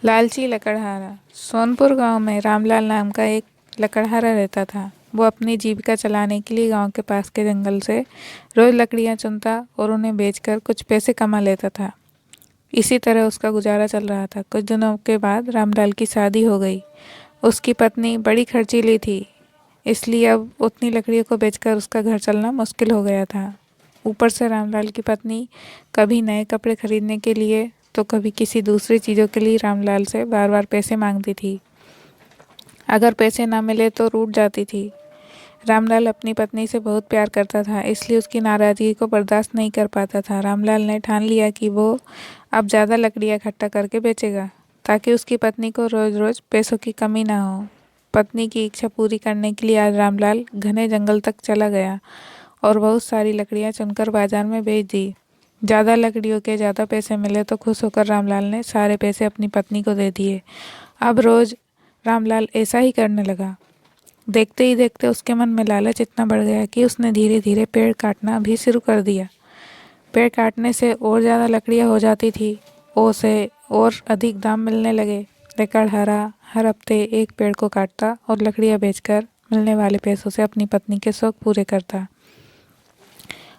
लालची लकड़हारा। सोनपुर गांव में रामलाल नाम का एक लकड़हारा रहता था। वो अपनी जीविका चलाने के लिए गांव के पास के जंगल से रोज लकड़ियां चुनता और उन्हें बेचकर कुछ पैसे कमा लेता था। इसी तरह उसका गुजारा चल रहा था। कुछ दिनों के बाद रामलाल की शादी हो गई। उसकी पत्नी बड़ी खर्चीली थी, इसलिए अब उतनी लकड़ियों को बेचकर उसका घर चलना मुश्किल हो गया था। ऊपर से रामलाल की पत्नी कभी नए कपड़े खरीदने के लिए तो कभी किसी दूसरी चीज़ों के लिए रामलाल से बार बार पैसे मांगती थी। अगर पैसे ना मिले तो रूठ जाती थी। रामलाल अपनी पत्नी से बहुत प्यार करता था, इसलिए उसकी नाराज़गी को बर्दाश्त नहीं कर पाता था। रामलाल ने ठान लिया कि वो अब ज़्यादा लकड़ियाँ इकट्ठा करके बेचेगा, ताकि उसकी पत्नी को रोज़ रोज़ पैसों की कमी ना हो। पत्नी की इच्छा पूरी करने के लिए आज रामलाल घने जंगल तक चला गया और बहुत सारी लकड़ियाँ चुनकर बाजार में बेच दी। ज़्यादा लकड़ियों के ज़्यादा पैसे मिले तो खुश होकर रामलाल ने सारे पैसे अपनी पत्नी को दे दिए। अब रोज़ रामलाल ऐसा ही करने लगा। देखते ही देखते उसके मन में लालच इतना बढ़ गया कि उसने धीरे धीरे पेड़ काटना भी शुरू कर दिया। पेड़ काटने से और ज़्यादा लकड़ियाँ हो जाती थी, उसे और अधिक दाम मिलने लगे। लकड़हारा हर हफ्ते एक पेड़ को काटता और लकड़ियाँ बेचकर मिलने वाले पैसों से अपनी पत्नी के शौक पूरे करता।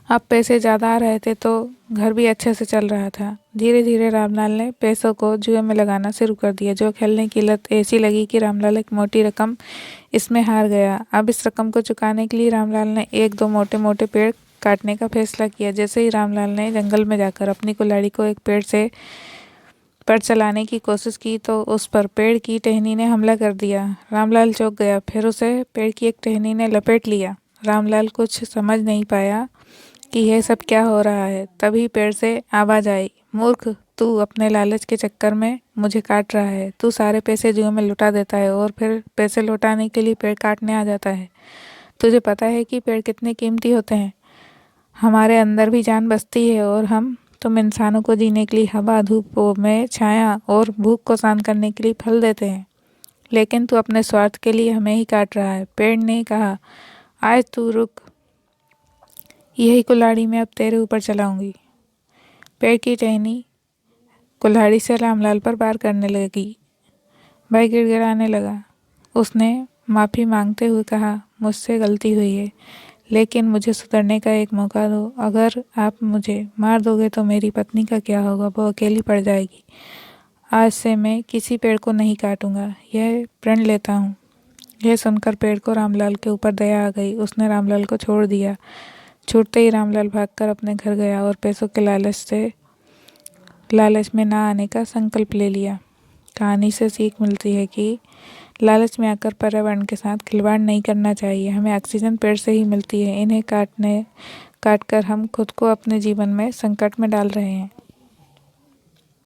अब पैसे ज़्यादा आ रहे थे तो घर भी अच्छे से चल रहा था। धीरे धीरे रामलाल ने पैसों को जुए में लगाना शुरू कर दिया। जो खेलने की लत ऐसी लगी कि रामलाल एक मोटी रकम इसमें हार गया। अब इस रकम को चुकाने के लिए रामलाल ने एक दो मोटे मोटे पेड़ काटने का फैसला किया। जैसे ही रामलाल ने जंगल में जाकर अपनी कुल्हाड़ी को एक पेड़ से पर चलाने की कोशिश की तो उस पर पेड़ की टहनी ने हमला कर दिया। रामलाल चौंक गया, फिर उसे पेड़ की एक टहनी ने लपेट लिया। रामलाल कुछ समझ नहीं पाया कि यह सब क्या हो रहा है। तभी पेड़ से आवाज़ आई, मूर्ख, तू अपने लालच के चक्कर में मुझे काट रहा है। तू सारे पैसे जुए में लुटा देता है और फिर पैसे लौटाने के लिए पेड़ काटने आ जाता है। तुझे पता है कि पेड़ कितने कीमती होते हैं। हमारे अंदर भी जान बसती है और हम तुम इंसानों को जीने के लिए हवा, धूप में छाया और भूख को शांत करने के लिए फल देते हैं, लेकिन तू अपने स्वार्थ के लिए हमें ही काट रहा है। पेड़ ने कहा, आज तू रुक, यही कुल्हाड़ी मैं अब तेरे ऊपर चलाऊंगी। पेड़ की टहनी कुल्हाड़ी से रामलाल पर वार करने लगी। भाई गिड़गिड़ाने लगा। उसने माफ़ी मांगते हुए कहा, मुझसे गलती हुई है, लेकिन मुझे सुधरने का एक मौका दो। अगर आप मुझे मार दोगे तो मेरी पत्नी का क्या होगा? वो अकेली पड़ जाएगी। आज से मैं किसी पेड़ को नहीं काटूंगा, यह प्रण लेता हूँ। यह सुनकर पेड़ को रामलाल के ऊपर दया आ गई। उसने रामलाल को छोड़ दिया। छूटते ही रामलाल भागकर अपने घर गया और पैसों के लालच में ना आने का संकल्प ले लिया। कहानी से सीख मिलती है कि लालच में आकर पर्यावरण के साथ खिलवाड़ नहीं करना चाहिए। हमें ऑक्सीजन पेड़ से ही मिलती है। इन्हें काटकर हम खुद को अपने जीवन में संकट में डाल रहे हैं।